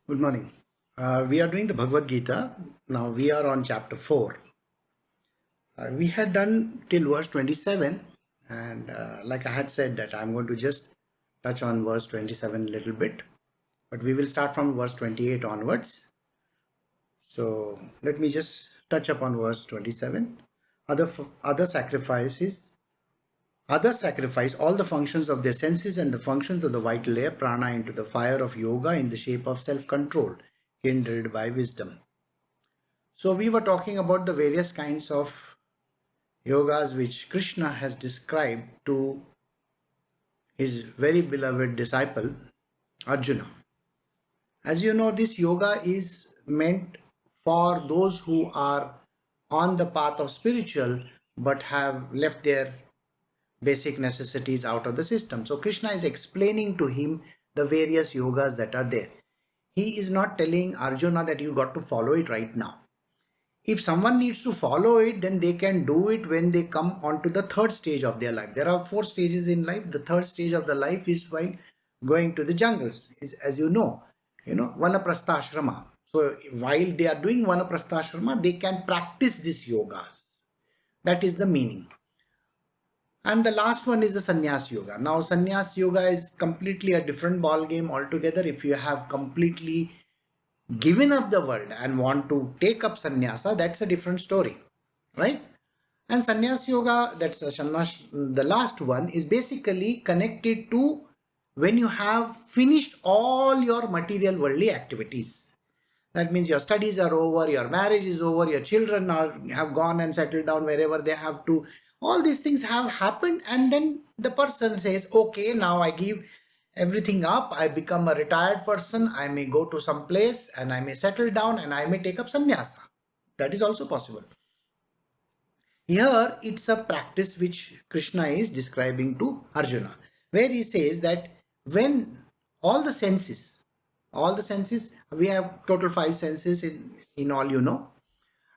Good morning. We are doing the Bhagavad Gita. Now we are on chapter 4. We had done till verse 27, and like I had said, that I'm going to just touch on verse 27 a little bit, but we will start from verse 28 onwards. So let me just touch upon verse 27. Other sacrifices, others sacrifice all the functions of their senses and the functions of the vital air, prana, into the fire of yoga in the shape of self control, kindled by wisdom. So we were talking about the various kinds of yogas which Krishna has described to his very beloved disciple Arjuna. As you know, this yoga is meant for those who are on the path of spiritual but have left their basic necessities out of the system. So Krishna is explaining to him the various yogas that are there. He is not telling Arjuna that you got to follow it right now. If someone needs to follow it, then they can do it when they come onto the third stage of their life. There are four stages in life. The third stage of the life is while going to the jungles, is, as vanaprastha. So while they are doing vanaprastha, they can practice this yogas. That is the meaning. And the last one is the sannyas yoga. Now sannyas yoga is completely a different ball game altogether. If you have completely given up the world and want to take up sannyasa, that's a different story, right? And sannyas yoga, that's the last one, is basically connected to when you have finished all your material worldly activities. That means your studies are over, your marriage is over, your children have gone and settled down wherever they have to. All these things have happened, and then the person says, okay, now I give everything up. I become a retired person. I may go to some place and I may settle down and I may take up sannyasa. That is also possible. Here, it's a practice which Krishna is describing to Arjuna, where he says that when all the senses, we have total five senses in all,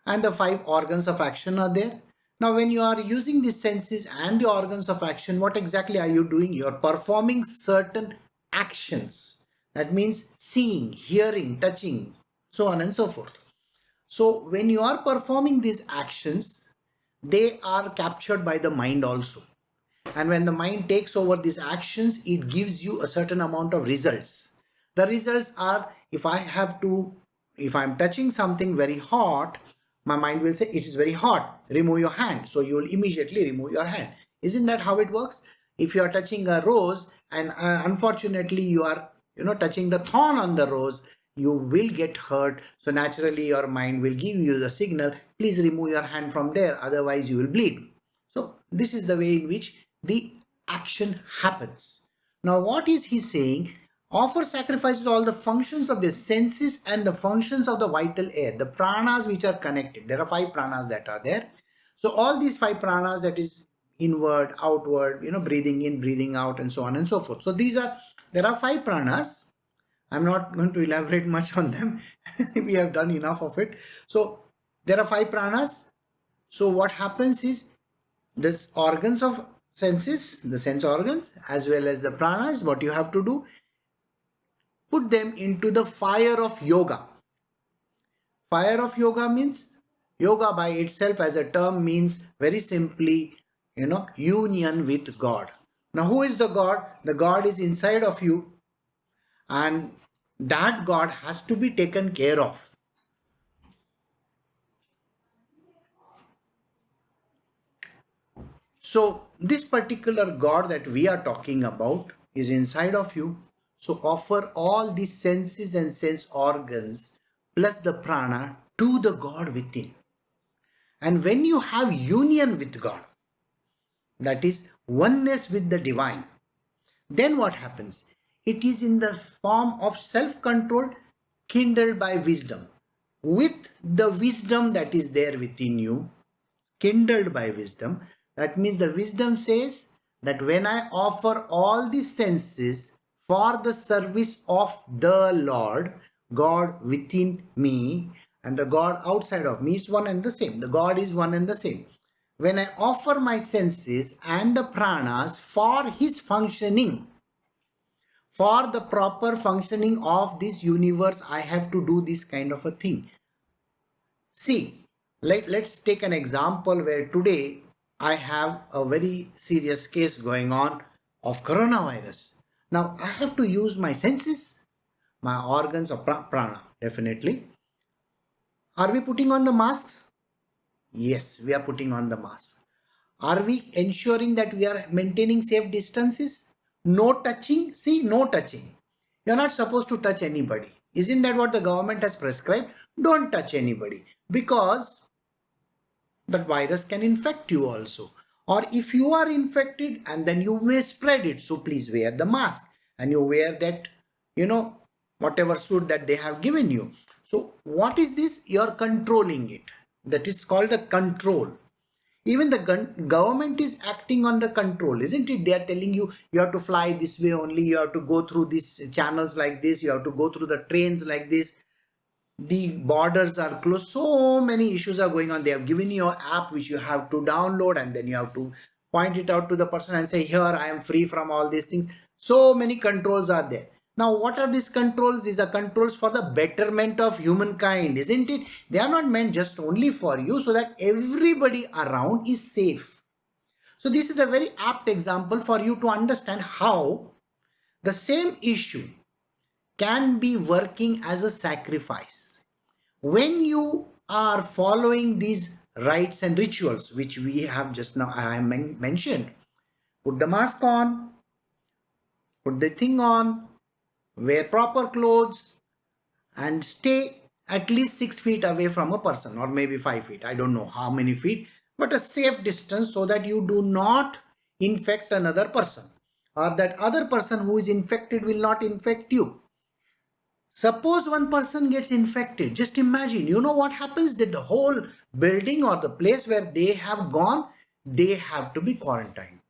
and the five organs of action are there. Now, when you are using these senses and the organs of action, what exactly are you doing? You are performing certain actions. That means seeing, hearing, touching, so on and so forth. So, when you are performing these actions, they are captured by the mind also. And when the mind takes over these actions, it gives you a certain amount of results. The results are, if I'm touching something very hot, my mind will say it is very hot, remove your hand. So you will immediately remove your hand. Isn't that how it works? If you are touching a rose and unfortunately you are touching the thorn on the rose, you will get hurt. So naturally your mind will give you the signal, please remove your hand from there, otherwise you will bleed. So this is the way in which the action happens. Now what is he saying? Offer sacrifices all the functions of the senses and the functions of the vital air, the pranas which are connected. There are five pranas that are there. So all these five pranas, that is inward, outward, breathing in, breathing out, and so on and so forth. So there are five pranas. I'm not going to elaborate much on them. We have done enough of it. So there are five pranas. So what happens is the organs of senses, the sense organs, as well as the pranas, what you have to do, put them into the fire of yoga. Fire of yoga means, yoga by itself as a term means very simply, union with God. Now who is the God? The God is inside of you, and that God has to be taken care of. So this particular God that we are talking about is inside of you. So offer all these senses and sense organs plus the prana to the God within. And when you have union with God, that is oneness with the divine, then what happens? It is in the form of self-control kindled by wisdom. With the wisdom that is there within you, kindled by wisdom, that means the wisdom says that when I offer all the senses for the service of the Lord, God within me and the God outside of me is one and the same. The God is one and the same. When I offer my senses and the pranas for his functioning, For the proper functioning of this universe, I have to do this kind of a thing. See, let's take an example where today I have a very serious case going on of coronavirus. Now I have to use my senses, my organs of prana, definitely. Are we putting on the masks? Yes, we are putting on the mask. Are we ensuring that we are maintaining safe distances? No touching? See, no touching. You're not supposed to touch anybody. Isn't that what the government has prescribed? Don't touch anybody, because that virus can infect you also. Or if you are infected, and then you may spread it. So please wear the mask, and you wear that, whatever suit that they have given you. So what is this? You're controlling it. That is called the control. Even the government is acting on the control, isn't it? They are telling you, you have to fly this way only, you have to go through these channels like this, you have to go through the trains like this, the borders are closed. So many issues are going on. They have given you an app which you have to download, and then you have to point it out to the person and say, here I am free from all these things. So many controls are there. Now what are these controls? These are controls for the betterment of humankind, isn't it? They are not meant just only for you, so that everybody around is safe. So this is a very apt example for you to understand how the same issue can be working as a sacrifice. When you are following these rites and rituals, which we have just now I mentioned, put the mask on, put the thing on, wear proper clothes, and stay at least 6 feet away from a person, or maybe 5 feet. I don't know how many feet, but a safe distance, so that you do not infect another person, or that other person who is infected will not infect you. Suppose one person gets infected, just imagine, you know what happens? That the whole building or the place where they have gone, they have to be quarantined.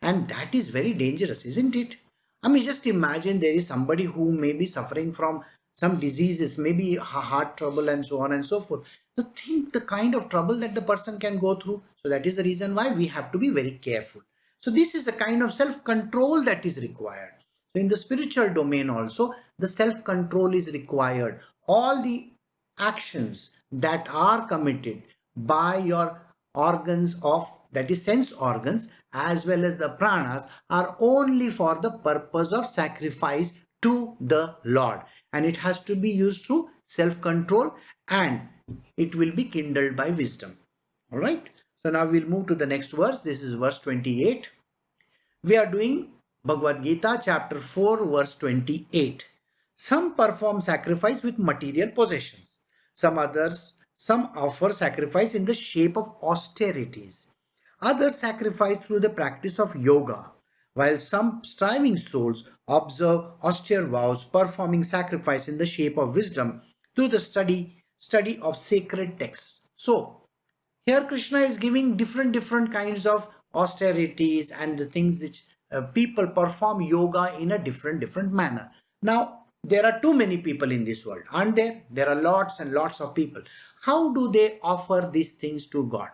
And that is very dangerous, isn't it? I mean, just imagine there is somebody who may be suffering from some diseases, maybe heart trouble and so on and so forth. So think the kind of trouble that the person can go through. So that is the reason why we have to be very careful. So this is a kind of self-control that is required. So in the spiritual domain also, the self-control is required. All the actions that are committed by your organs of, that is sense organs, as well as the pranas, are only for the purpose of sacrifice to the Lord, and it has to be used through self-control, and it will be kindled by wisdom. All right, so now we'll move to the next verse. This is verse 28. We are doing Bhagavad Gita chapter 4 verse 28. Some perform sacrifice with material possessions. Some offer sacrifice in the shape of austerities. Others sacrifice through the practice of yoga, while some striving souls observe austere vows, performing sacrifice in the shape of wisdom through the study of sacred texts. So here Krishna is giving different kinds of austerities and the things which people perform yoga in a different manner. Now there are too many people in this world, aren't there? There are lots and lots of people. How do they offer these things to God?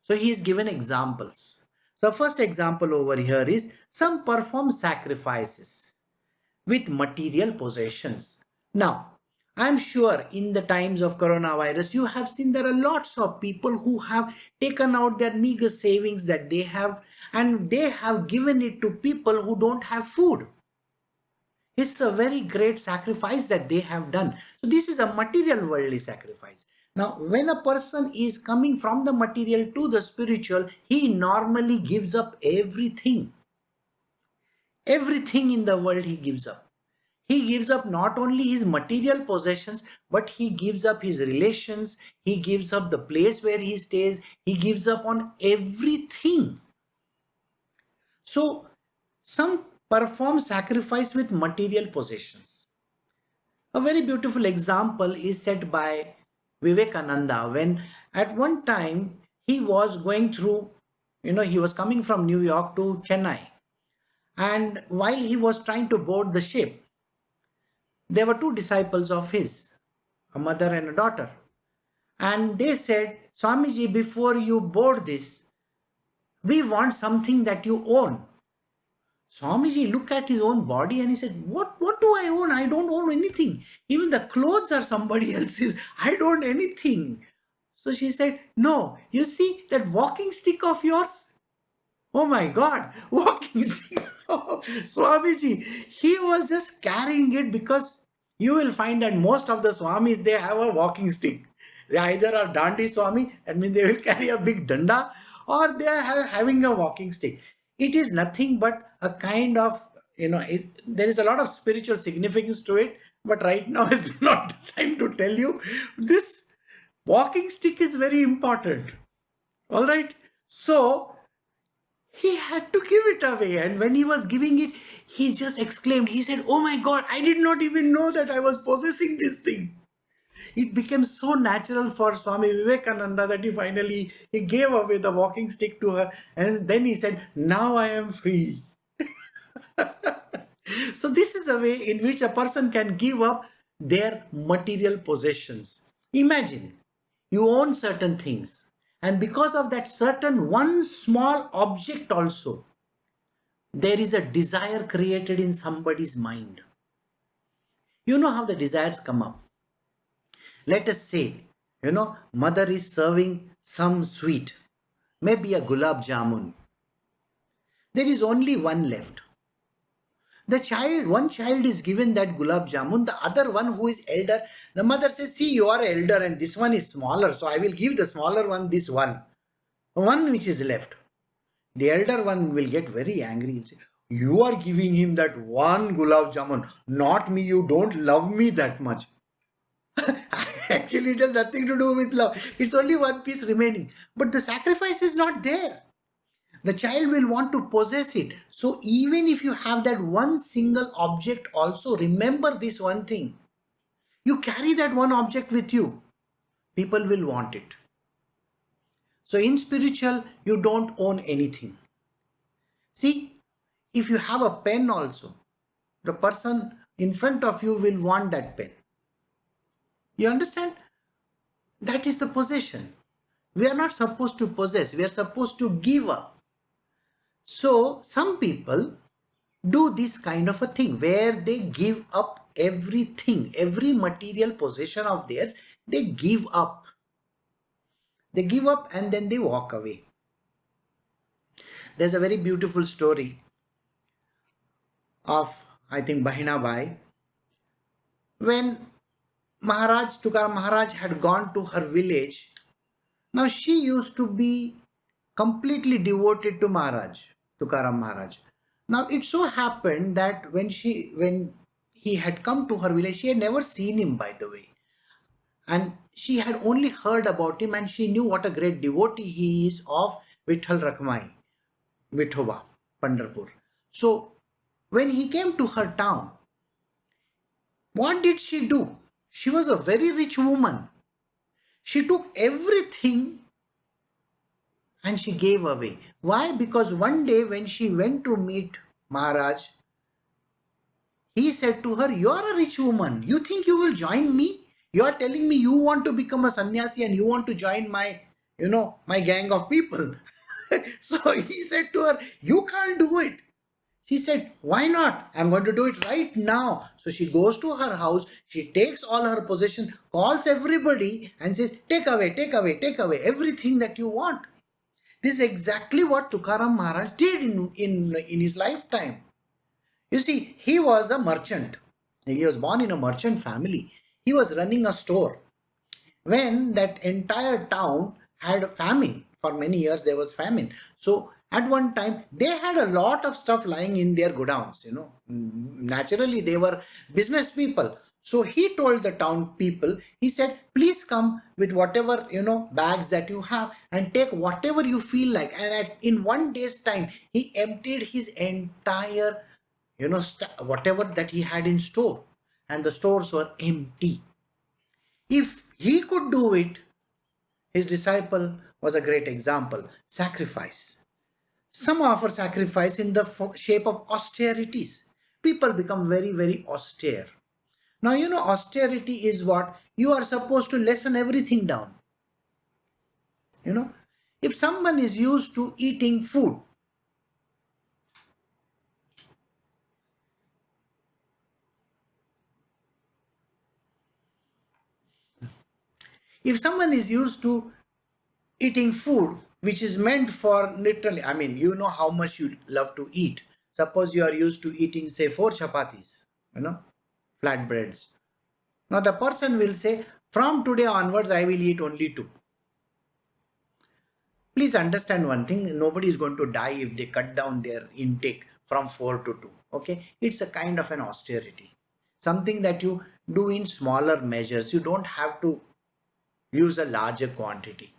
So he is given examples. So first example over here is, some perform sacrifices with material possessions. Now, I am sure in the times of coronavirus, you have seen there are lots of people who have taken out their meager savings that they have, and they have given it to people who don't have food. It's a very great sacrifice that they have done. So this is a material worldly sacrifice. Now, when a person is coming from the material to the spiritual, he normally gives up everything. Everything in the world he gives up. He gives up not only his material possessions, but he gives up his relations, he gives up the place where he stays, he gives up on everything. So, some perform sacrifice with material possessions. A very beautiful example is set by Vivekananda, when at one time he was going through, he was coming from New York to Chennai. And while he was trying to board the ship, there were two disciples of his, a mother and a daughter. And they said, Swamiji, before you board this, we want something that you own. Swamiji looked at his own body and he said, what do I own? I don't own anything. Even the clothes are somebody else's. I don't own anything. So she said, no, you see that walking stick of yours? Oh my God, walking stick of Swamiji. He was just carrying it because you will find that most of the Swamis, they have a walking stick. They either are Dandi Swami, that means they will carry a big danda, or they are having a walking stick. It is nothing but a kind of, there is a lot of spiritual significance to it, but right now is not the time to tell you. This walking stick is very important. All right. So he had to give it away. And when he was giving it, he just exclaimed, he said, oh my God, I did not even know that I was possessing this thing. It became so natural for Swami Vivekananda that he gave away the walking stick to her. And then he said, now I am free. So this is the way in which a person can give up their material possessions. Imagine you own certain things, and because of that certain one small object also, there is a desire created in somebody's mind. You know how the desires come up. Let us say, mother is serving some sweet, maybe a gulab jamun. There is only one left. One child is given that gulab jamun, the other one who is elder, the mother says, see, you are elder and this one is smaller, so I will give the smaller one this one which is left. The elder one will get very angry and say, you are giving him that one gulab jamun, not me, you don't love me that much. Actually, it has nothing to do with love. It's only one piece remaining. But the sacrifice is not there. The child will want to possess it. So even if you have that one single object, also remember this one thing. You carry that one object with you. People will want it. So in spiritual, you don't own anything. See, if you have a pen also, the person in front of you will want that pen. You understand? That is the possession. We are not supposed to possess. We are supposed to give up. So some people do this kind of a thing where they give up everything, every material possession of theirs, they give up. They give up and then they walk away. There's a very beautiful story of, I think, Bahina Bai. When Tukaram Maharaj had gone to her village, now she used to be completely devoted to Tukaram Maharaj. Now it so happened that when he had come to her village, she had never seen him, by the way. And she had only heard about him and she knew what a great devotee he is of Vitthal Rakmai, Vithoba, Pandharpur. So when he came to her town, what did she do? She was a very rich woman. She took everything and she gave away. Why? Because one day when she went to meet Maharaj, he said to her, you are a rich woman. You think you will join me? You are telling me you want to become a sannyasi and you want to join my gang of people. So he said to her, you can't do it. She said, why not? I'm going to do it right now. So she goes to her house, she takes all her possession, calls everybody and says, take away everything that you want. This is exactly what Tukaram Maharaj did in his lifetime. You see, he was a merchant. He was born in a merchant family. He was running a store. When that entire town had famine, for many years there was famine. So at one time, they had a lot of stuff lying in their godowns, Naturally, they were business people. So he told the town people, he said, please come with whatever, bags that you have and take whatever you feel like. And in one day's time, he emptied his entire, whatever that he had in store. And the stores were empty. If he could do it, his disciple was a great example. Sacrifice. Some offer sacrifice in the shape of austerities. People become very, very austere. Now, austerity is what? You are supposed to lessen everything down. If someone is used to eating food, If someone is used to eating food which is meant for literally, I mean, you know how much you love to eat. Suppose you are used to eating, say, 4 chapatis, flatbreads. Now the person will say, from today onwards, I will eat only 2. Please understand one thing, nobody is going to die if they cut down their intake from 4 to 2. Okay, it's a kind of an austerity, something that you do in smaller measures. You don't have to use a larger quantity.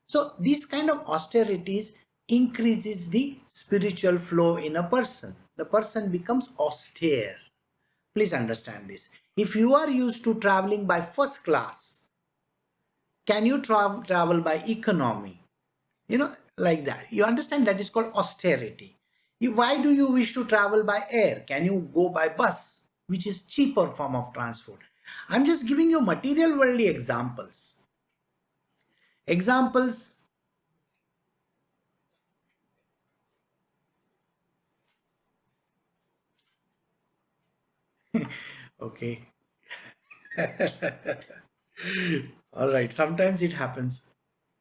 So these kind of austerities increases the spiritual flow in a person. The person becomes austere. Please understand this. If you are used to traveling by first class, can you travel by economy? Like that. You understand, that is called austerity. Why do you wish to travel by air? Can you go by bus, which is cheaper form of transport? I'm just giving you material worldly examples. Examples. Okay. All right. Sometimes it happens.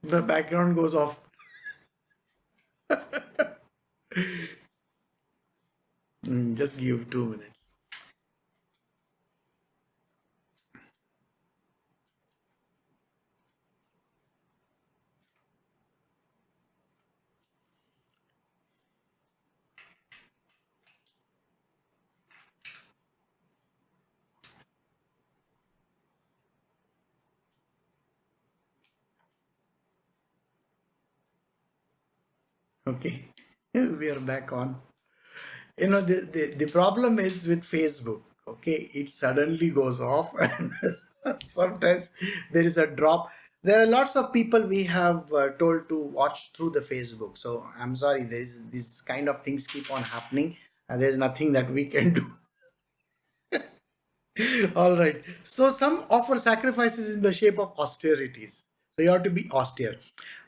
The background goes off. Just give 2 minutes. Okay. We are back on. The problem is with Facebook. Okay, it suddenly goes off, and sometimes there is a drop. There are lots of people we have told to watch through the Facebook. So I'm sorry, there is this kind of things keep on happening, and there's nothing that we can do. All right. So some offer sacrifices in the shape of austerities. So you have to be austere.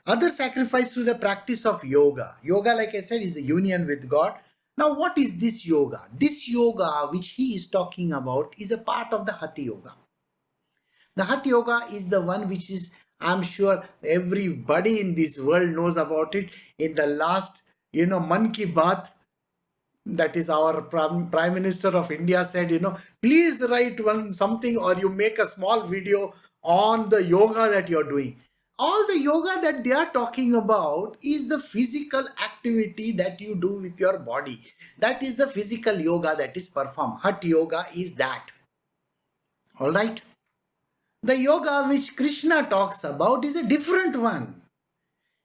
Other sacrifice through the practice of yoga. Yoga, like I said, is a union with God. Now, what is this yoga? This yoga, which he is talking about, is a part of the Hatha Yoga. The Hatha Yoga is the one which is, I'm sure everybody in this world knows about it. In the last, Man Ki Baat, that is our prime minister of India said, please write something, or you make a small video on the yoga that you're doing. All the yoga that they are talking about is the physical activity that you do with your body. That is the physical yoga that is performed. Hatha Yoga is that. All right. The yoga which Krishna talks about is a different one.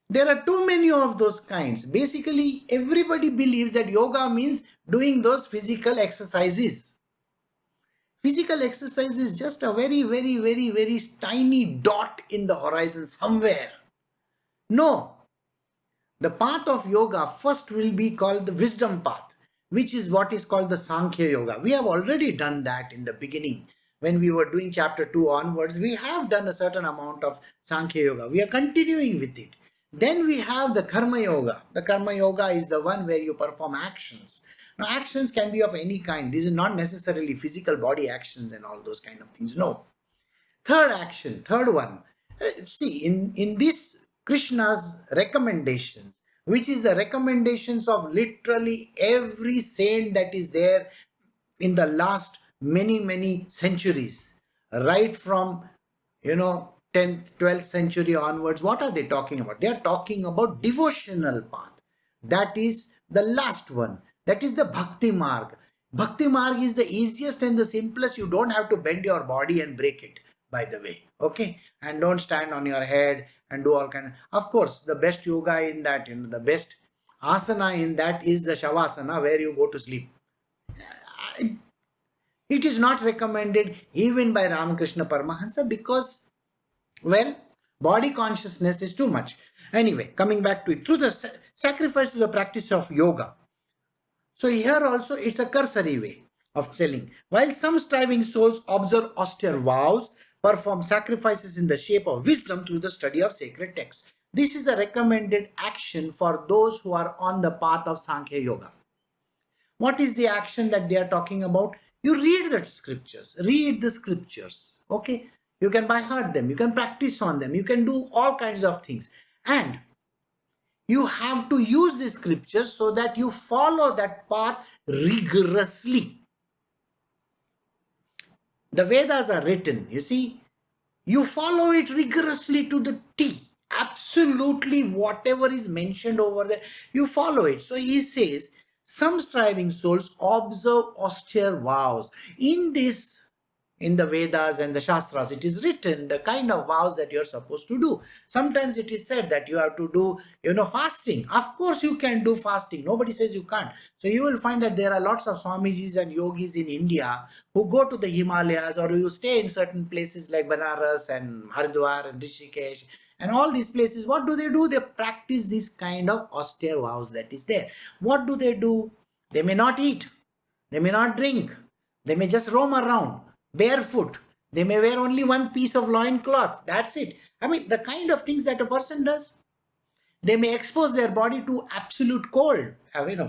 There are too many of those kinds. Basically, everybody believes that yoga means doing those physical exercises. Physical exercise is just a very, very, very, very tiny dot in the horizon somewhere. No. The path of yoga first will be called the wisdom path, which is what is called the Sankhya Yoga. We have already done that in the beginning. When we were doing chapter 2 onwards, we have done a certain amount of Sankhya Yoga. We are continuing with it. Then we have the Karma Yoga. The Karma Yoga is the one where you perform actions. Now, actions can be of any kind. These are not necessarily physical body actions and all those kind of things. No. Third one. See, in this Krishna's recommendations, which is the recommendations of literally every saint that is there in the last many, many centuries, right from, 10th, 12th century onwards. What are they talking about? They are talking about devotional path. That is the last one. That is the Bhakti Marg. Bhakti Marg is the easiest and the simplest. You don't have to bend your body and break it, by the way. Okay? And don't stand on your head and do all kind of course, the best yoga in that, the best asana in that is the Shavasana, where you go to sleep. It is not recommended even by Ramakrishna Paramahansa because, well, body consciousness is too much. Anyway, coming back to it, through the sacrifice to the practice of yoga. So here also it's a cursory way of selling. While some striving souls observe austere vows, perform sacrifices in the shape of wisdom through the study of sacred texts. This is a recommended action for those who are on the path of Sankhya Yoga. What is the action that they are talking about? You read the scriptures. Okay? You can by heart them. You can practice on them. You can do all kinds of things. And you have to use the scriptures so that you follow that path rigorously. The Vedas are written, you see, you follow it rigorously to the T. Absolutely whatever is mentioned over there, you follow it. So he says, some striving souls observe austere vows. In the Vedas and the Shastras, it is written the kind of vows that you're supposed to do. Sometimes it is said that you have to do, fasting. Of course, you can do fasting. Nobody says you can't. So you will find that there are lots of Swamijis and yogis in India who go to the Himalayas, or you stay in certain places like Banaras and Haridwar and Rishikesh and all these places. What do? They practice this kind of austere vows that is there. What do? They may not eat. They may not drink. They may just roam around barefoot. They may wear only one piece of loin cloth. That's it. I mean, the kind of things that a person does. They may expose their body to absolute cold,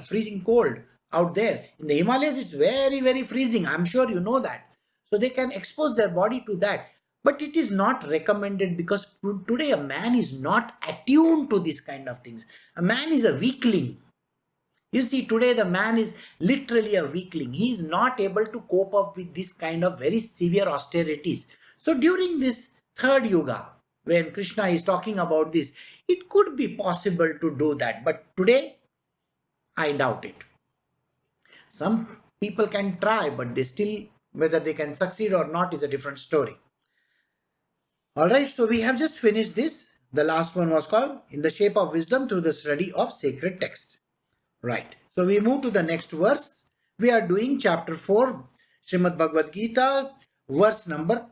freezing cold out there. In the Himalayas, it's very, very freezing. I'm sure you know that. So they can expose their body to that. But it is not recommended, because today a man is not attuned to this kind of things. A man is a weakling. You see, today the man is literally a weakling. He is not able to cope up with this kind of very severe austerities. So during this third yuga, when Krishna is talking about this, it could be possible to do that. But today, I doubt it. Some people can try, but whether they can succeed or not is a different story. Alright, so we have just finished this. The last one was called In the Shape of Wisdom Through the Study of Sacred Text. Right. So we move to the next verse. We are doing chapter 4, Srimad Bhagavad Gita, verse number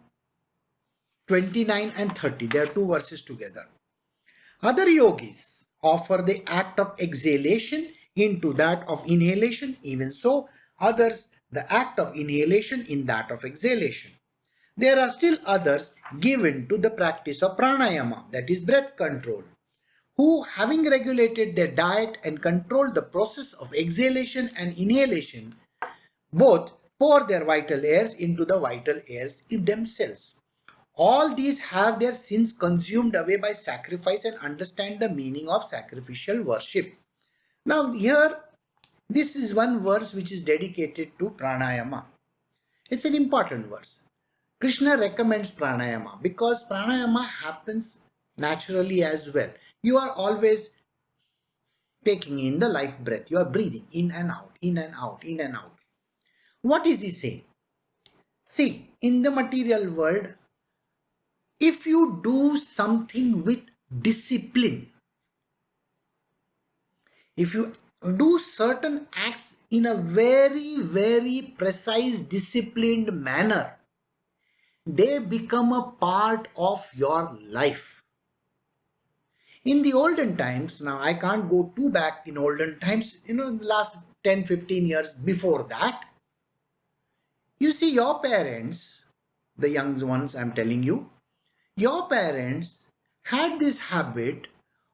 29 and 30. There are two verses together. Other yogis offer the act of exhalation into that of inhalation. Even so, others the act of inhalation in that of exhalation. There are still others given to the practice of pranayama, that is breath control, who, having regulated their diet and controlled the process of exhalation and inhalation, both pour their vital airs into the vital airs in themselves. All these have their sins consumed away by sacrifice and understand the meaning of sacrificial worship. Now here, this is one verse which is dedicated to pranayama. It's an important verse. Krishna recommends pranayama because pranayama happens naturally as well. You are always taking in the life breath. You are breathing in and out, in and out, in and out. What is he saying? See, in the material world, if you do something with discipline, if you do certain acts in a very, very precise, disciplined manner, they become a part of your life. In the olden times, now I can't go too back in olden times, last 10, 15 years before that, you see your parents, the young ones I'm telling you, your parents had this habit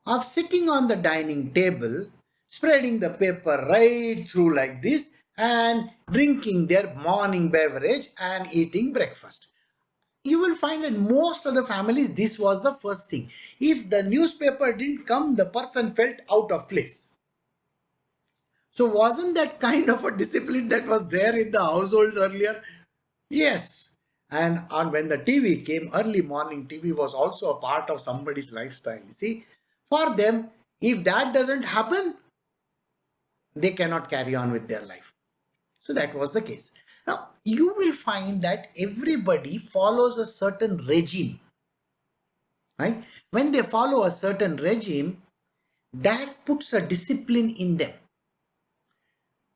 of sitting on the dining table, spreading the paper right through like this and drinking their morning beverage and eating breakfast. You will find that most of the families, this was the first thing. If the newspaper didn't come, the person felt out of place. So wasn't that kind of a discipline that was there in the households earlier? Yes. And when the TV came, early morning TV was also a part of somebody's lifestyle. You see, for them, if that doesn't happen, they cannot carry on with their life. So that was the case. Now, you will find that everybody follows a certain regime, right? When they follow a certain regime, that puts a discipline in them.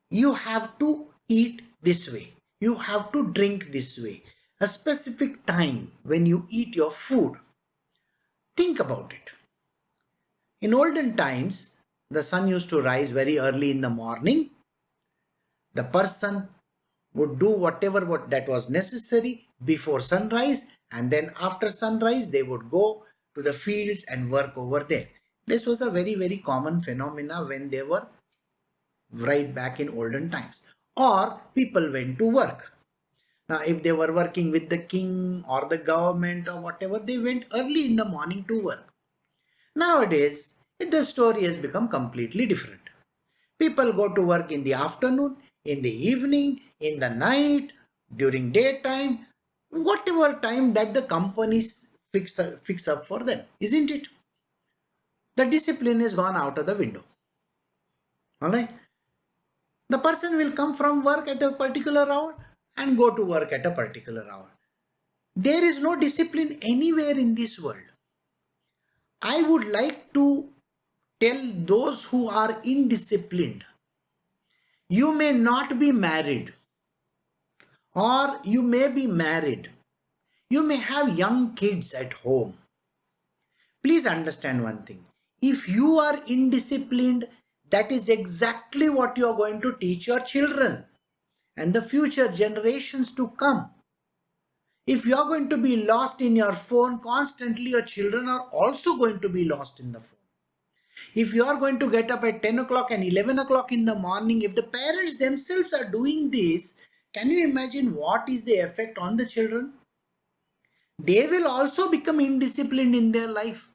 You have to eat this way. You have to drink this way. A specific time when you eat your food. Think about it. In olden times, the sun used to rise very early in the morning. The person would do whatever that was necessary before sunrise, and then after sunrise they would go to the fields and work over there. This was a very, very common phenomena when they were right back in olden times. Or people went to work. if they were working with the king or the government or whatever, they went early in the morning to work. Nowadays, the story has become completely different. People go to work in the afternoon, in the evening, in the night, during daytime, whatever time that the companies fix up for them, isn't it? The discipline is gone out of the window. All right. The person will come from work at a particular hour and go to work at a particular hour. There is no discipline anywhere in this world. I would like to tell those who are indisciplined, you may not be married, or you may be married. You may have young kids at home. Please understand one thing. If you are indisciplined, that is exactly what you are going to teach your children and the future generations to come. If you are going to be lost in your phone constantly, your children are also going to be lost in the phone. If you are going to get up at 10 o'clock and 11 o'clock in the morning, if the parents themselves are doing this, can you imagine what is the effect on the children? They will also become indisciplined in their life.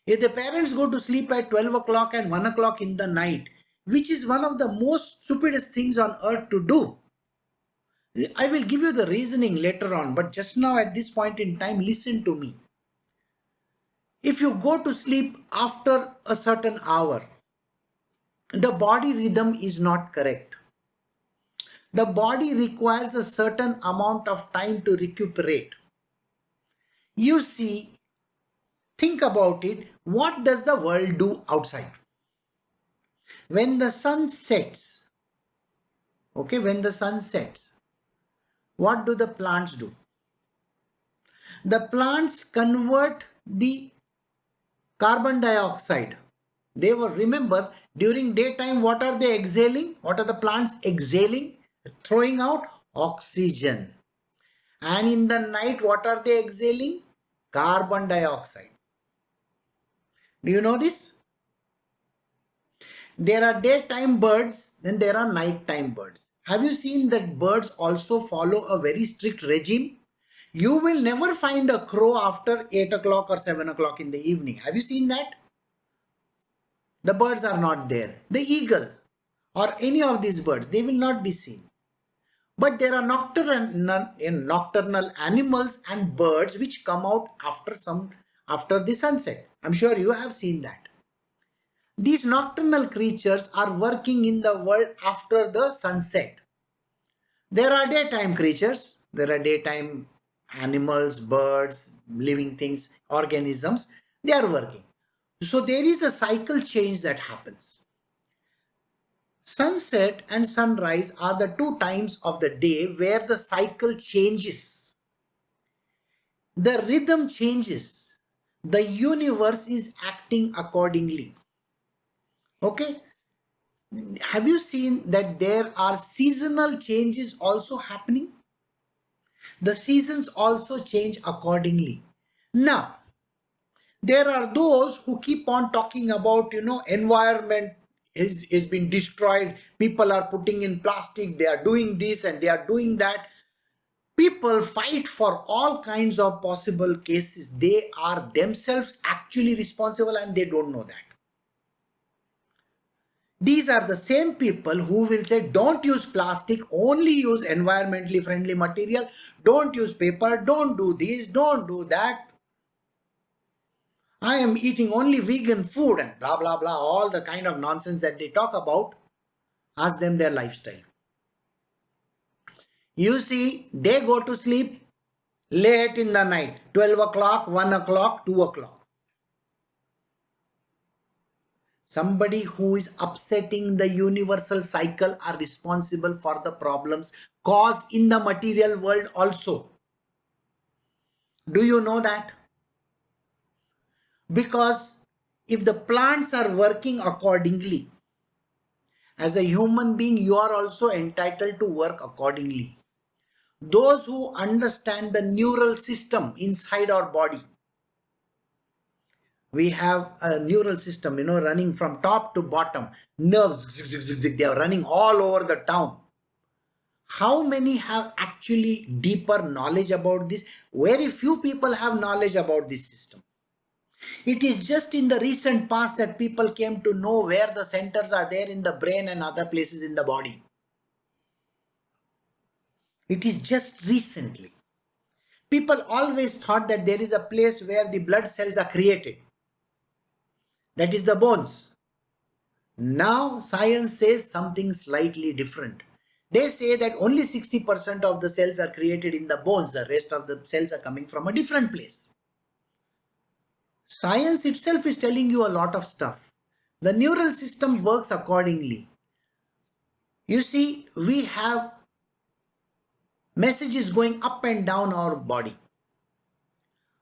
If the parents go to sleep at 12 o'clock and 1 o'clock in the night, which is one of the most stupidest things on earth to do. I will give you the reasoning later on, but just now at this point in time, listen to me. If you go to sleep after a certain hour, the body rhythm is not correct. The body requires a certain amount of time to recuperate. You see, think about it. What does the world do outside? When the sun sets, okay, when the sun sets, what do the plants do? The plants convert the carbon dioxide. They will remember during daytime, what are they exhaling? What are the plants exhaling? Throwing out oxygen. And in the night, what are they exhaling? Carbon dioxide. Do you know this? There are daytime birds, then there are nighttime birds. Have you seen that birds also follow a very strict regime? You will never find a crow after 8 o'clock or 7 o'clock in the evening. Have you seen that? The birds are not there. The eagle or any of these birds, they will not be seen. But there are nocturnal animals and birds which come out after the sunset. I'm sure you have seen that. These nocturnal creatures are working in the world after the sunset. There are daytime creatures. There are daytime animals, birds, living things, organisms. They are working. So there is a cycle change that happens. Sunset and sunrise are the two times of the day where the cycle changes. The rhythm changes. The universe is acting accordingly. Okay? Have you seen that there are seasonal changes also happening? The seasons also change accordingly. Now, there are those who keep on talking about, environment is being destroyed. People are putting in plastic. They are doing this and they are doing that. People fight for all kinds of possible cases. They are themselves actually responsible and they don't know that. These are the same people who will say, don't use plastic, only use environmentally friendly material, don't use paper, don't do this, don't do that. I am eating only vegan food and blah, blah, blah, all the kind of nonsense that they talk about. Ask them their lifestyle. You see, they go to sleep late in the night, 12 o'clock, 1 o'clock, 2 o'clock. Somebody who is upsetting the universal cycle are responsible for the problems caused in the material world also. Do you know that? Because if the plants are working accordingly, as a human being, you are also entitled to work accordingly. Those who understand the neural system inside our body, we have a neural system, running from top to bottom. Nerves, they are running all over the town. How many have actually deeper knowledge about this? Very few people have knowledge about this system. It is just in the recent past that people came to know where the centers are there in the brain and other places in the body. It is just recently. People always thought that there is a place where the blood cells are created. That is the bones. Now science says something slightly different. They say that only 60% of the cells are created in the bones. The rest of the cells are coming from a different place. Science itself is telling you a lot of stuff. The neural system works accordingly. You see, we have messages going up and down our body.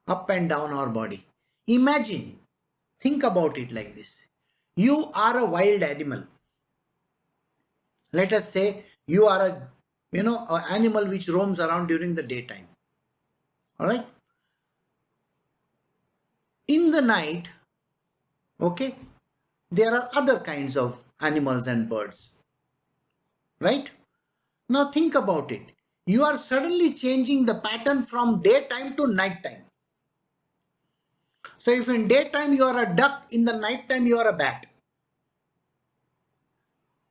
Up and down our body. Imagine, think about it like this. You are a wild animal. Let us say you are an animal which roams around during the daytime. All right. In the night, okay, there are other kinds of animals and birds. Right? Now think about it. You are suddenly changing the pattern from daytime to nighttime. So if in daytime you are a duck, in the nighttime you are a bat.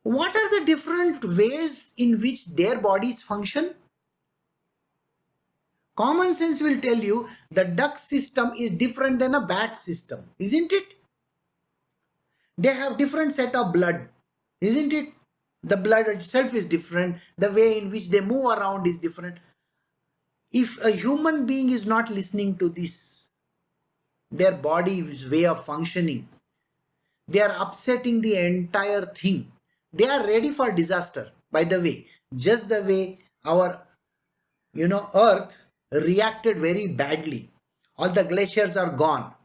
What are the different ways in which their bodies function? Common sense will tell you the duck system is different than a bat system, isn't it? They have different set of blood, isn't it? The blood itself is different. The way in which they move around is different. If a human being is not listening to this, their body's way of functioning, they are upsetting the entire thing. They are ready for disaster, by the way. Just the way our, Earth reacted very badly. All the glaciers are gone.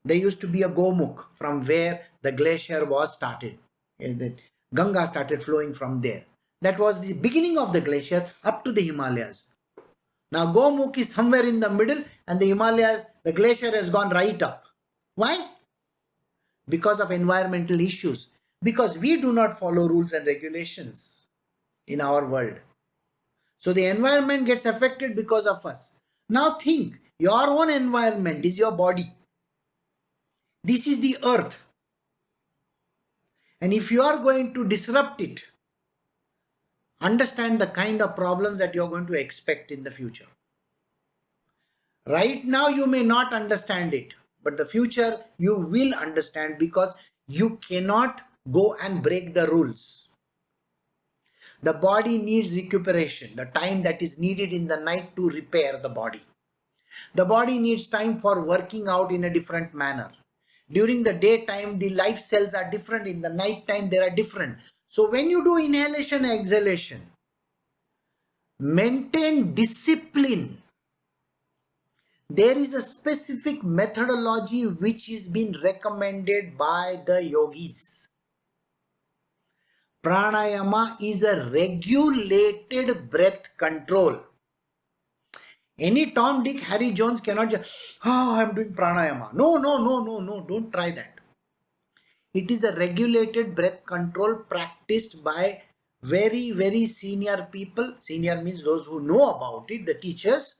There used to be a Gomukh from where the glacier was started. The Ganga started flowing from there. That was the beginning of the glacier up to the Himalayas. Now Gomukh is somewhere in the middle and the Himalayas, the glacier has gone right up. Why? Because of environmental issues. Because we do not follow rules and regulations in our world. So the environment gets affected because of us. Now think, your own environment is your body. This is the earth. And if you are going to disrupt it, understand the kind of problems that you are going to expect in the future. Right now you may not understand it, but the future you will understand because you cannot go and break the rules. The body needs recuperation, the time that is needed in the night to repair the body. The body needs time for working out in a different manner. During the daytime, the life cells are different. In the night time, they are different. So when you do inhalation and exhalation, maintain discipline. There is a specific methodology which is being recommended by the yogis. Pranayama is a regulated breath control. Any Tom, Dick, Harry, Jones cannot just, I'm doing pranayama. No, don't try that. It is a regulated breath control practiced by very, very senior people. Senior means those who know about it, the teachers.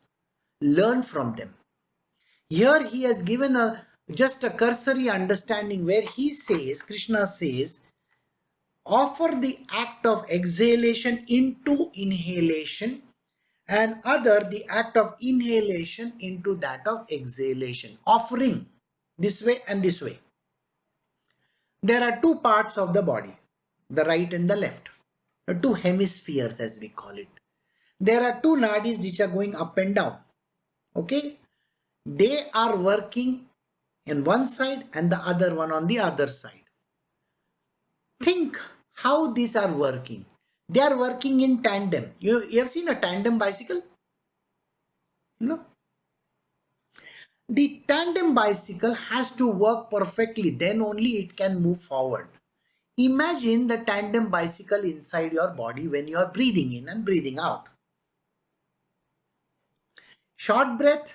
Learn from them. Here he has given just a cursory understanding where he says, Krishna says, offer the act of exhalation into inhalation and other the act of inhalation into that of exhalation. Offering this way and this way. There are two parts of the body, the right and the left. The two hemispheres as we call it. There are two nadis which are going up and down. Okay? They are working in one side and the other one on the other side. Think how these are working. They are working in tandem. You have seen a tandem bicycle? No. The tandem bicycle has to work perfectly, then only it can move forward. Imagine the tandem bicycle inside your body when you are breathing in and breathing out. Short breath,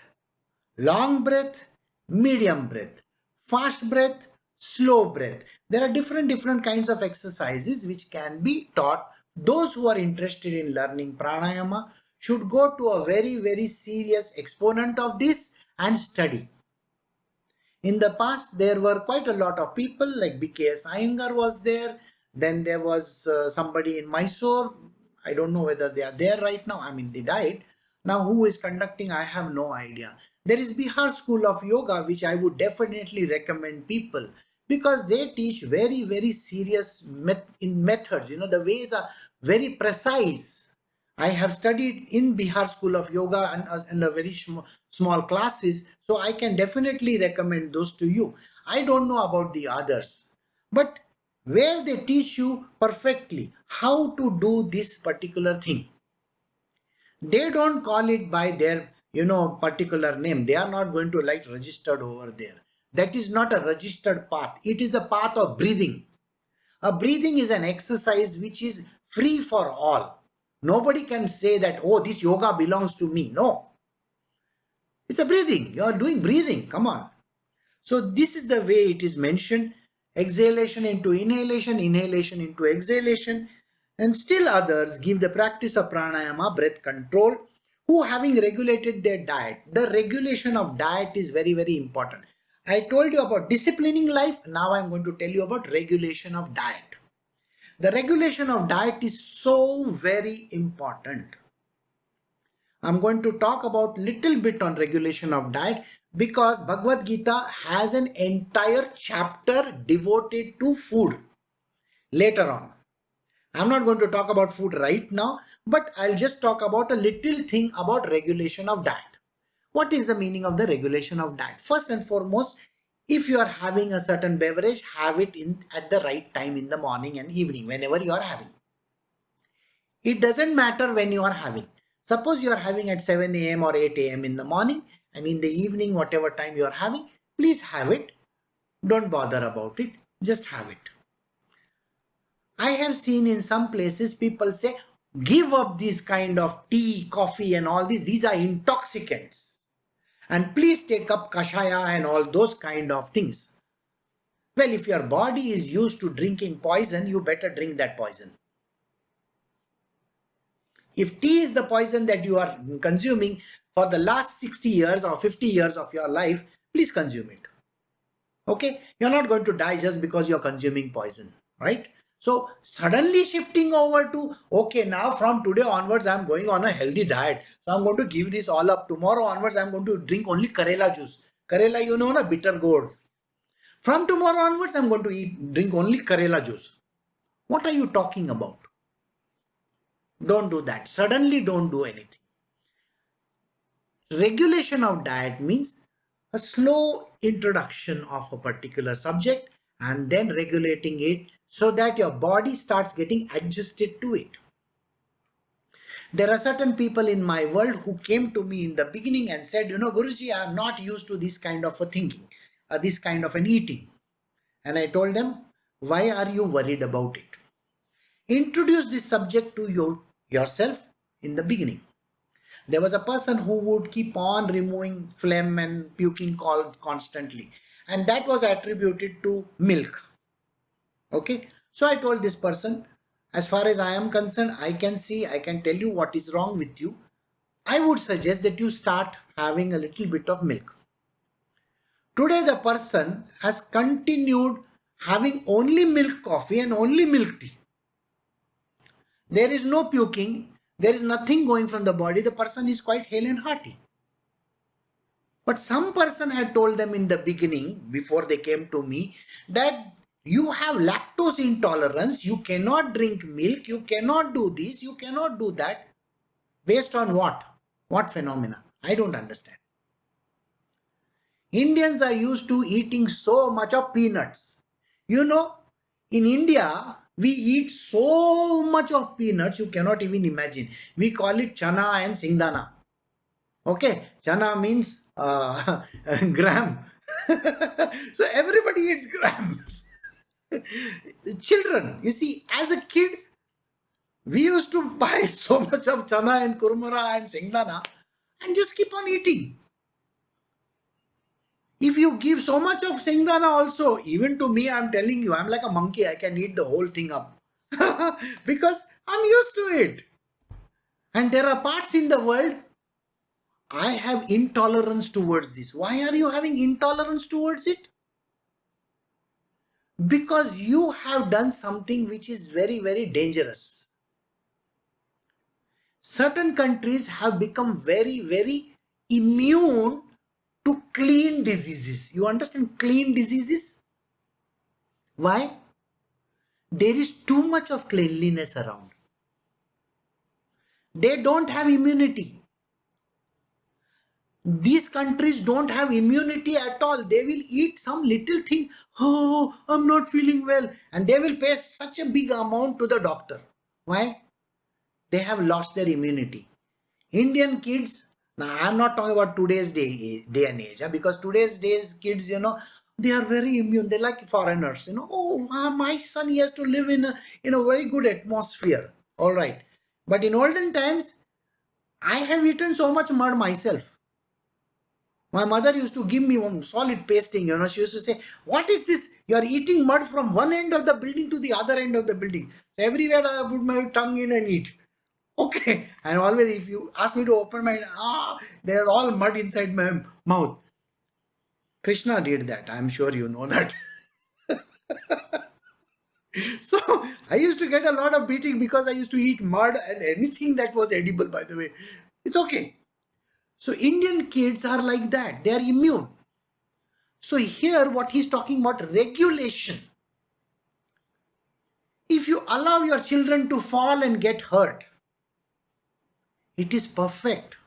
long breath, medium breath, fast breath, slow breath. There are different kinds of exercises which can be taught those who are interested in learning pranayama should go to a very, very serious exponent of this and study. In the past, there were quite a lot of people like BKS Iyengar was there. Then there was somebody in Mysore. I don't know whether they are there right now. I mean, they died. Now, who is conducting? I have no idea. There is Bihar School of Yoga, which I would definitely recommend people because they teach very, very serious methods. You know, the ways are very precise. I have studied in Bihar School of Yoga and a very small classes, so I can definitely recommend those to you. I don't know about the others, but where they teach you perfectly how to do this particular thing. They don't call it by their, particular name. They are not going to like registered over there. That is not a registered path. It is a path of breathing. A breathing is an exercise which is free for all. Nobody can say that, oh, this yoga belongs to me. No. It's a breathing. You are doing breathing. Come on. So this is the way it is mentioned. Exhalation into inhalation, inhalation into exhalation. And still others give the practice of pranayama, breath control, who having regulated their diet. The regulation of diet is very, very important. I told you about disciplining life. Now I'm going to tell you about regulation of diet. The regulation of diet is so very important. I'm going to talk about little bit on regulation of diet because Bhagavad Gita has an entire chapter devoted to food later on. I'm not going to talk about food right now, but I'll just talk about a little thing about regulation of diet. What is the meaning of the regulation of diet? First and foremost, if you are having a certain beverage, have it at the right time in the morning and evening, whenever you are having. It doesn't matter when you are having. Suppose you are having at 7 a.m. or 8 a.m. in the morning and in the evening, whatever time you are having, please have it. Don't bother about it. Just have it. I have seen in some places people say, give up this kind of tea, coffee and all these. These are intoxicants. And please take up kashaya and all those kind of things. Well, if your body is used to drinking poison, you better drink that poison. If tea is the poison that you are consuming for the last 60 years or 50 years of your life, please consume it. Okay? You're not going to die just because you're consuming poison, right? So suddenly shifting over to, okay, now from today onwards, I'm going on a healthy diet. So I'm going to give this all up. Tomorrow onwards, I'm going to drink only Karela juice. Karela, you know, na bitter gourd. From tomorrow onwards, I'm going to drink only Karela juice. What are you talking about? Don't do that. Suddenly don't do anything. Regulation of diet means a slow introduction of a particular subject and then regulating it so that your body starts getting adjusted to it. There are certain people in my world who came to me in the beginning and said, Guruji, I am not used to this kind of a thinking, this kind of an eating. And I told them, why are you worried about it? Introduce this subject to yourself in the beginning. There was a person who would keep on removing phlegm and puking constantly. And that was attributed to milk. Okay. So I told this person, as far as I am concerned, I can tell you what is wrong with you. I would suggest that you start having a little bit of milk. Today, the person has continued having only milk coffee and only milk tea. There is no puking. There is nothing going from the body. The person is quite hale and hearty. But some person had told them in the beginning, before they came to me, that you have lactose intolerance, you cannot drink milk, you cannot do this, you cannot do that. Based on what? What phenomena? I don't understand. Indians are used to eating so much of peanuts. In India, we eat so much of peanuts, you cannot even imagine. We call it chana and singdana. Okay, chana means gram. So everybody eats grams. Children, you see, as a kid, we used to buy so much of chana and kurmara and singdana and just keep on eating. If you give so much of singdana also, even to me, I'm telling you, I'm like a monkey. I can eat the whole thing up. because I'm used to it. And there are parts in the world I have intolerance towards this. Why are you having intolerance towards it? Because you have done something which is very, very dangerous. Certain countries have become very, very immune to clean diseases. You understand clean diseases? Why? There is too much of cleanliness around. They don't have immunity. These countries don't have immunity at all. They will eat some little thing. Oh, I'm not feeling well. And they will pay such a big amount to the doctor. Why? They have lost their immunity. Indian kids, now I'm not talking about today's day and age, because today's days kids, they are very immune. They like foreigners, oh, my son, he has to live in a very good atmosphere. All right. But in olden times, I have eaten so much mud myself. My mother used to give me one solid pasting, she used to say, what is this? You are eating mud from one end of the building to the other end of the building. So everywhere I put my tongue in and eat. Okay. And always if you ask me to open my, there's all mud inside my mouth. Krishna did that. I'm sure you know that. So I used to get a lot of beating because I used to eat mud and anything that was edible, by the way. It's okay. So Indian kids are like that. They are immune. So here what he's talking about, regulation. If you allow your children to fall and get hurt, it is perfect.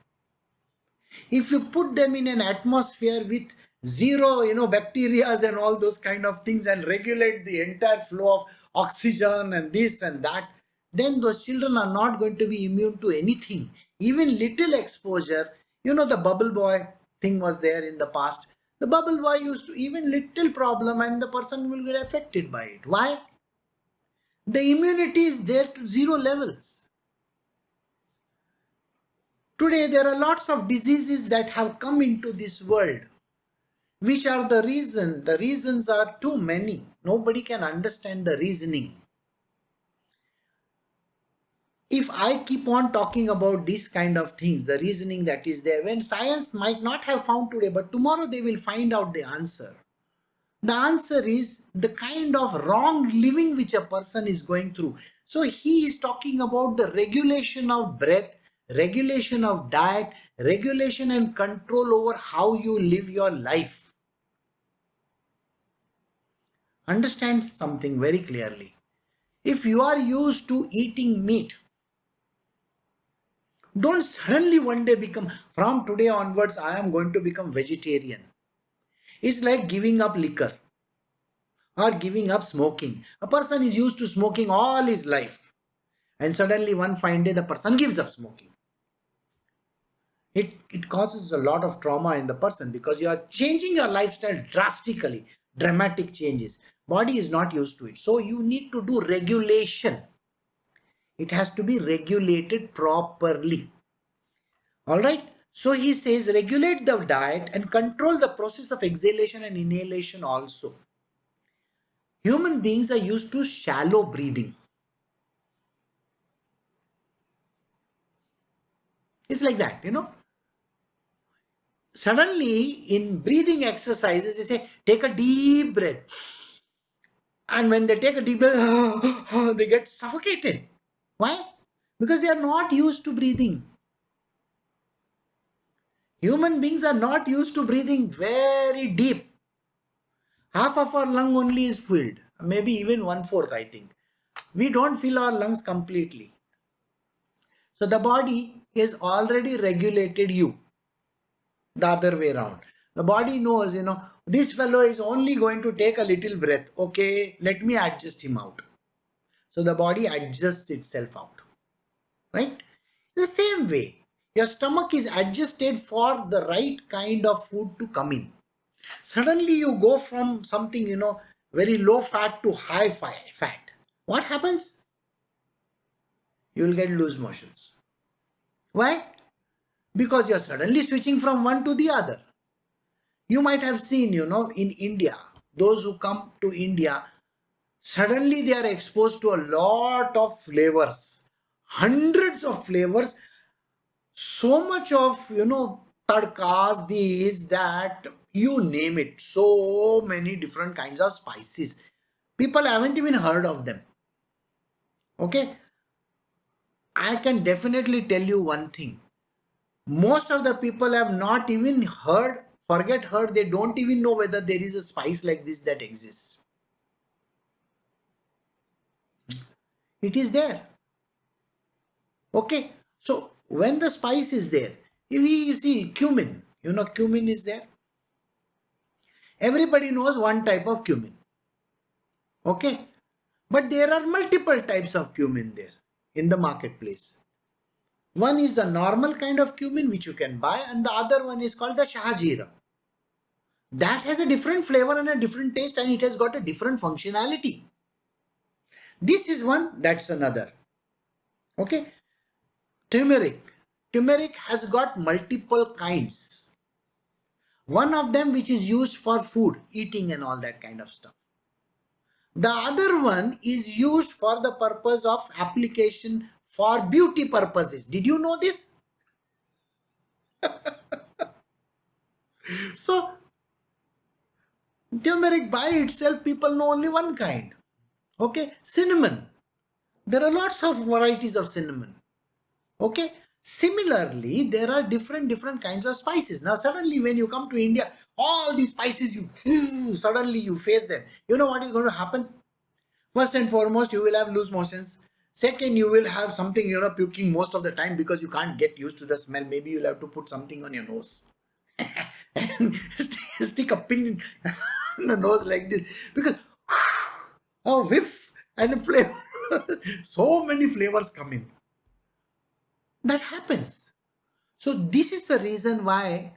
If you put them in an atmosphere with zero, bacteria and all those kind of things and regulate the entire flow of oxygen and this and that, then those children are not going to be immune to anything. Even little exposure, the bubble boy thing was there in the past. The bubble boy used to, even little problem and the person will get affected by it. Why? The immunity is there to zero levels. Today there are lots of diseases that have come into this world. Which are the reason? The reasons are too many. Nobody can understand the reasoning. If I keep on talking about these kind of things, the reasoning that is there, when science might not have found today, but tomorrow they will find out the answer. The answer is the kind of wrong living which a person is going through. So he is talking about the regulation of breath, regulation of diet, regulation and control over how you live your life. Understand something very clearly. If you are used to eating meat, don't suddenly one day become, from today onwards, I am going to become vegetarian. It's like giving up liquor or giving up smoking. A person is used to smoking all his life and suddenly one fine day the person gives up smoking. It causes a lot of trauma in the person because you are changing your lifestyle drastically, dramatic changes. Body is not used to it. So you need to do regulation. It has to be regulated properly. All right. So he says regulate the diet and control the process of exhalation and inhalation also. Human beings are used to shallow breathing. It's like that, Suddenly in breathing exercises, they say, take a deep breath. And when they take a deep breath, they get suffocated. Why? Because they are not used to breathing. Human beings are not used to breathing very deep. Half of our lung only is filled. Maybe even 1/4, I think. We don't fill our lungs completely. So the body is already regulated you. The other way around. The body knows, this fellow is only going to take a little breath. Okay, let me adjust him out. So the body adjusts itself out. Right? The same way, your stomach is adjusted for the right kind of food to come in. Suddenly you go from something, very low fat to high fat. What happens? You will get loose motions. Why? Because you're suddenly switching from one to the other. You might have seen, in India, those who come to India, Suddenly they are exposed to a lot of flavors, hundreds of flavors, so much of, tadkas, these, that, you name it, so many different kinds of spices. People haven't even heard of them. Okay, I can definitely tell you one thing. Most of the people have not even heard, forget heard, they don't even know whether there is a spice like this that exists. It is there. Okay, so when the spice is there, we see cumin, cumin is there. Everybody knows one type of cumin. Okay, but there are multiple types of cumin there in the marketplace. One is the normal kind of cumin which you can buy, and the other one is called the shahjeera. That has a different flavor and a different taste, and it has got a different functionality. This is one, that's another. Okay, turmeric. Turmeric has got multiple kinds. One of them which is used for food, eating and all that kind of stuff. The other one is used for the purpose of application for beauty purposes. Did you know this? So, turmeric by itself, people know only one kind. Okay, cinnamon. There are lots of varieties of cinnamon. Okay, similarly, there are different kinds of spices. Now, suddenly, when you come to India, all these spices, suddenly you face them. You know what is going to happen? First and foremost, you will have loose motions. Second, you will have something, puking most of the time because you can't get used to the smell. Maybe you'll have to put something on your nose and stick a pin in the nose like this because a whiff and a flavor. So many flavors come in. That happens. So this is the reason why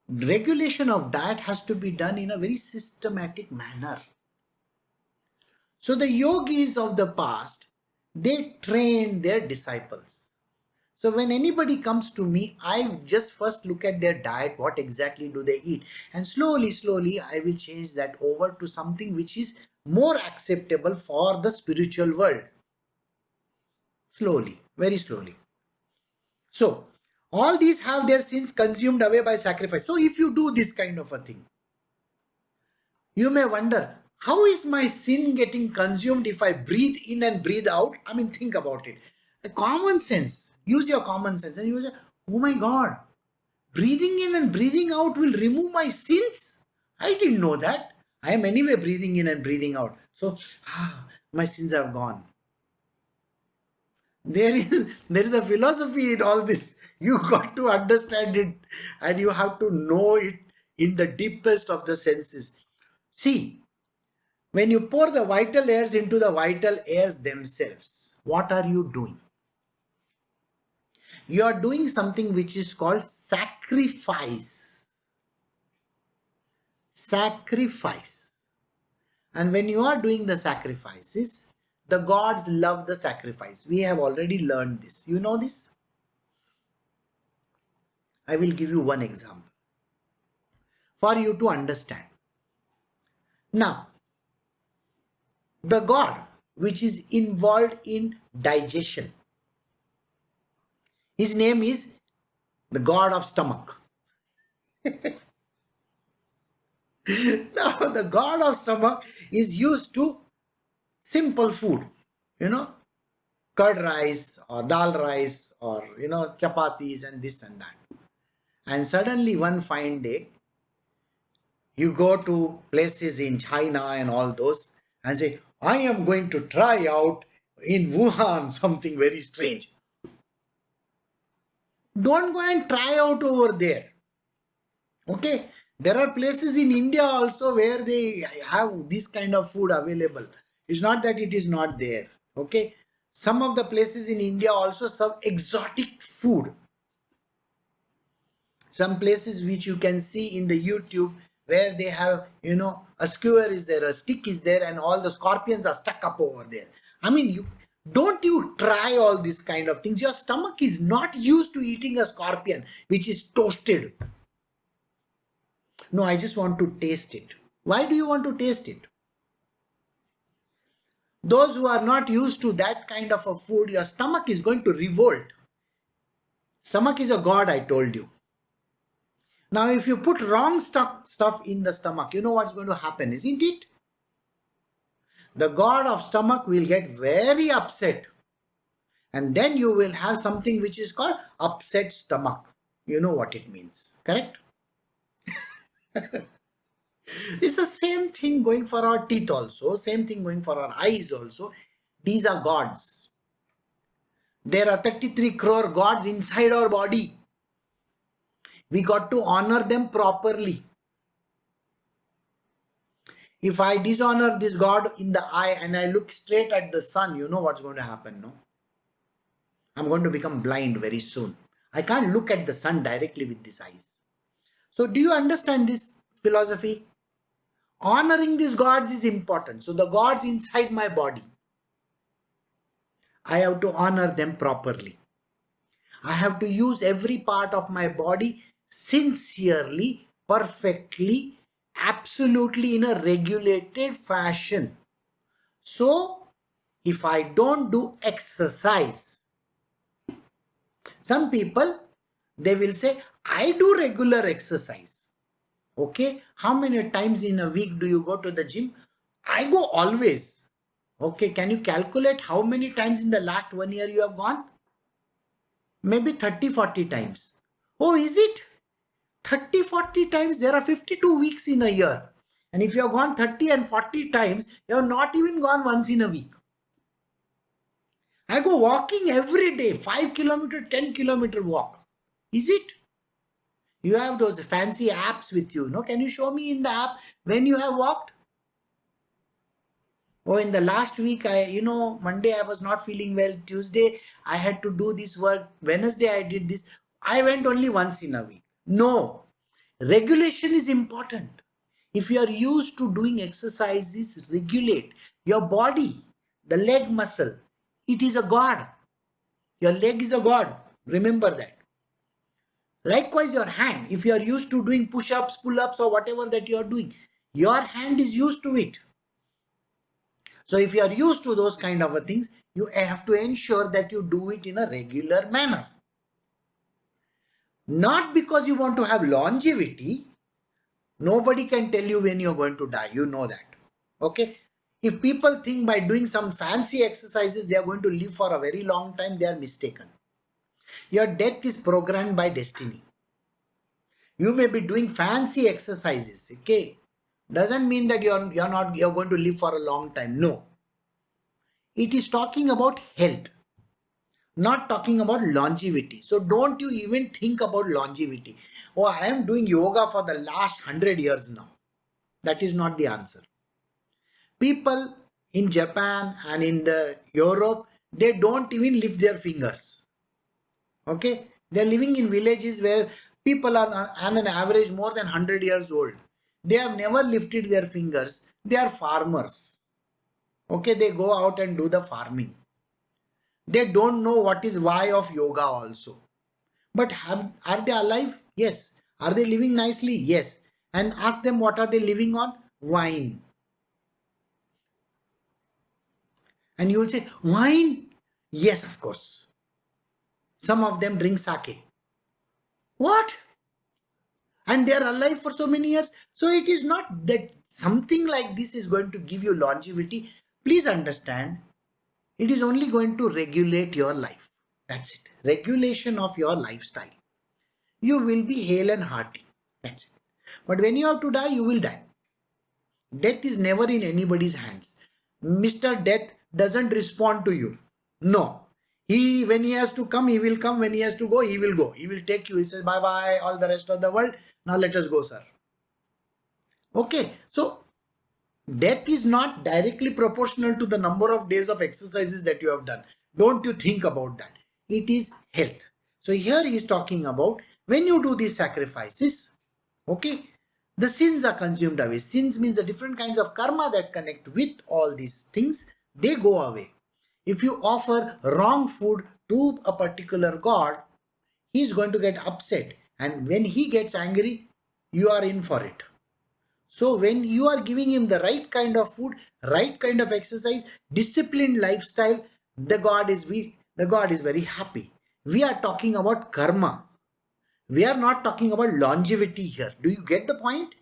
regulation of diet has to be done in a very systematic manner. So the yogis of the past, they trained their disciples. So when anybody comes to me, I just first look at their diet, what exactly do they eat, and slowly I will change that over to something which is more acceptable for the spiritual world. Slowly, very slowly. So all these have their sins consumed away by sacrifice. So if you do this kind of a thing, you may wonder, how is my sin getting consumed if I breathe in and breathe out? I mean, think about it. A common sense. Use your common sense and you say, oh my God, breathing in and breathing out will remove my sins? I didn't know that. I am anyway breathing in and breathing out. So, my sins have gone. There is a philosophy in all this. You got to understand it and you have to know it in the deepest of the senses. See, when you pour the vital airs into the vital airs themselves, what are you doing? You are doing something which is called sacrifice. Sacrifice. And when you are doing the sacrifices, the gods love the sacrifice. We have already learned this. You know this? I will give you one example for you to understand. Now, the god which is involved in digestion, his name is the god of stomach. Now, the god of stomach is used to simple food, curd rice or dal rice or, chapatis and this and that. And suddenly one fine day, you go to places in China and all those and say, I am going to try out in Wuhan something very strange. Don't go and try out over there. Okay, there are places in India also where they have this kind of food available. It's not that it is not there. Okay, some of the places in India also serve exotic food. Some places which you can see in the YouTube where they have, a skewer is there, a stick is there, and all the scorpions are stuck up over there. I mean, don't you try all these kind of things. Your stomach is not used to eating a scorpion which is toasted. No, I just want to taste it. Why do you want to taste it? Those who are not used to that kind of a food, your stomach is going to revolt. Stomach is a god, I told you. Now, if you put wrong stuff in the stomach, you know what's going to happen, isn't it? The god of stomach will get very upset. And then you will have something which is called upset stomach. You know what it means, correct? It's the same thing going for our teeth also, same thing going for our eyes also. These are gods. There are 33 crore gods inside our body. We got to honor them properly. If I dishonor this god in the eye and I look straight at the sun, you know what's going to happen, no? I'm going to become blind very soon. I can't look at the sun directly with these eyes. So do you understand this philosophy? Honoring these gods is important. So the gods inside my body, I have to honor them properly. I have to use every part of my body sincerely, perfectly, absolutely in a regulated fashion. So if I don't do exercise, some people, they will say, I do regular exercise. Okay, how many times in a week do you go to the gym? I go always. Okay, can you calculate how many times in the last 1 year you have gone? Maybe 30-40 times. Oh, is it? 30-40 times? There are 52 weeks in a year. And if you have gone 30 and 40 times, you have not even gone once in a week. I go walking every day, 5 kilometer, 10 kilometer walk. Is it? You have those fancy apps with you, no? Can you show me in the app when you have walked? Oh, in the last week, Monday I was not feeling well. Tuesday, I had to do this work. Wednesday, I did this. I went only once in a week. No. Regulation is important. If you are used to doing exercises, regulate your body, the leg muscle. It is a god. Your leg is a god. Remember that. Likewise, your hand, if you are used to doing push-ups, pull-ups or whatever that you are doing, your hand is used to it. So if you are used to those kind of things, you have to ensure that you do it in a regular manner. Not because you want to have longevity. Nobody can tell you when you're going to die. You know that. Okay? If people think by doing some fancy exercises, they are going to live for a very long time, they are mistaken. Your death is programmed by destiny. You may be doing fancy exercises, okay? Doesn't mean that you're going to live for a long time. No. It is talking about health, not talking about longevity. So don't you even think about longevity. Oh, I am doing yoga for the last 100 years now. That is not the answer. People in Japan and in the Europe, they don't even lift their fingers. Okay, they're living in villages where people are on an average more than 100 years old. They have never lifted their fingers. They are farmers. Okay, they go out and do the farming. They don't know what is why of yoga also. But are they alive? Yes. Are they living nicely? Yes. And ask them, what are they living on? Wine. And you will say, wine? Yes, of course. Some of them drink sake. What? And they are alive for so many years. So it is not that something like this is going to give you longevity. Please understand, it is only going to regulate your life. That's it. Regulation of your lifestyle. You will be hale and hearty. That's it. But when you have to die, you will die. Death is never in anybody's hands. Mr. Death doesn't respond to you. No. When he has to come, he will come. When he has to go, he will go. He will take you. He says, bye-bye, all the rest of the world. Now let us go, sir. Okay. So, death is not directly proportional to the number of days of exercises that you have done. Don't you think about that. It is health. So, here he is talking about when you do these sacrifices, okay, the sins are consumed away. Sins means the different kinds of karma that connect with all these things. They go away. If you offer wrong food to a particular god, he is going to get upset. And when he gets angry, you are in for it. So when you are giving him the right kind of food, right kind of exercise, disciplined lifestyle, the God is very happy. We are talking about karma. We are not talking about longevity here. Do you get the point?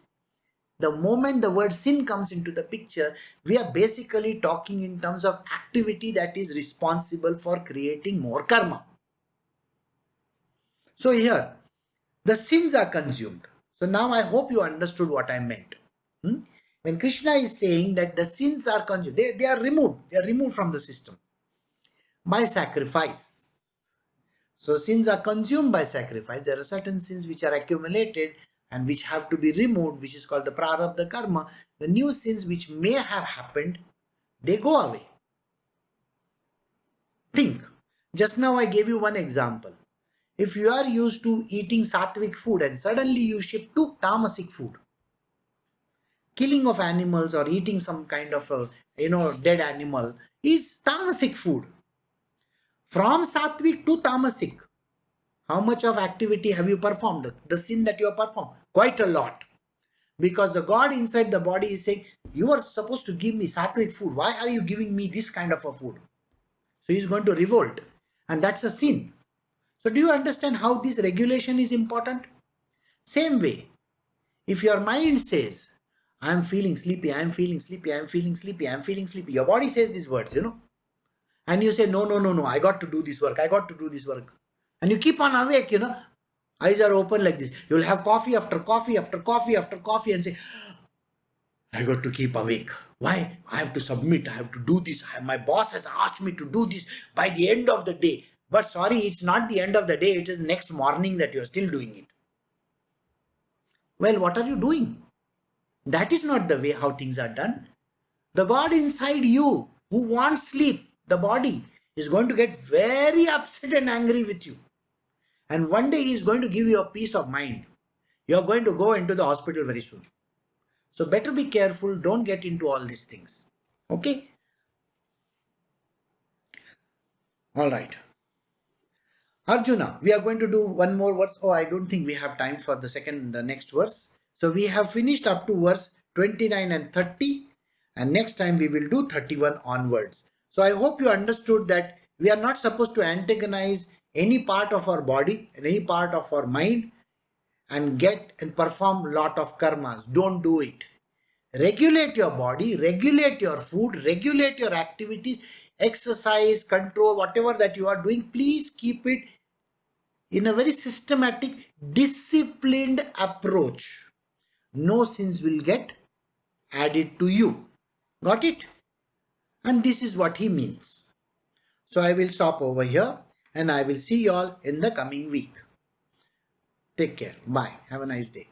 The moment the word sin comes into the picture, we are basically talking in terms of activity that is responsible for creating more karma. So here, the sins are consumed. So now I hope you understood what I meant. When Krishna is saying that the sins are consumed, they are removed. They are removed from the system by sacrifice. So sins are consumed by sacrifice. There are certain sins which are accumulated and which have to be removed, which is called the prarabdha karma. The new sins which may have happened, they go away. Think. Just now I gave you one example. If you are used to eating sattvic food and suddenly you shift to tamasic food, killing of animals or eating some kind of a dead animal is tamasic food. From sattvic to tamasic, how much of activity have you performed? The sin that you have performed? Quite a lot. Because the God inside the body is saying, you are supposed to give me sattvic food. Why are you giving me this kind of a food? So he's going to revolt. And that's a sin. So do you understand how this regulation is important? Same way, if your mind says, I am feeling sleepy, I am feeling sleepy, I am feeling sleepy, I am feeling sleepy. Your body says these words, And you say, no, I got to do this work, I got to do this work. And you keep on awake, Eyes are open like this. You'll have coffee after coffee after coffee after coffee and say, I got to keep awake. Why? I have to submit. I have to do this. My boss has asked me to do this by the end of the day. But sorry, it's not the end of the day. It is next morning that you're still doing it. Well, what are you doing? That is not the way how things are done. The God inside you who wants sleep, the body, is going to get very upset and angry with you. And one day he is going to give you a peace of mind. You're going to go into the hospital very soon. So better be careful. Don't get into all these things. Okay? All right. Arjuna, we are going to do one more verse. Oh, I don't think we have time for the next verse. So we have finished up to verse 29 and 30. And next time we will do 31 onwards. So I hope you understood that we are not supposed to antagonize any part of our body and any part of our mind and get and perform a lot of karmas. Don't do it. Regulate your body, regulate your food, regulate your activities, exercise, control, whatever that you are doing. Please keep it in a very systematic, disciplined approach. No sins will get added to you. Got it? And this is what he means. So I will stop over here and I will see you all in the coming week. Take care. Bye. Have a nice day.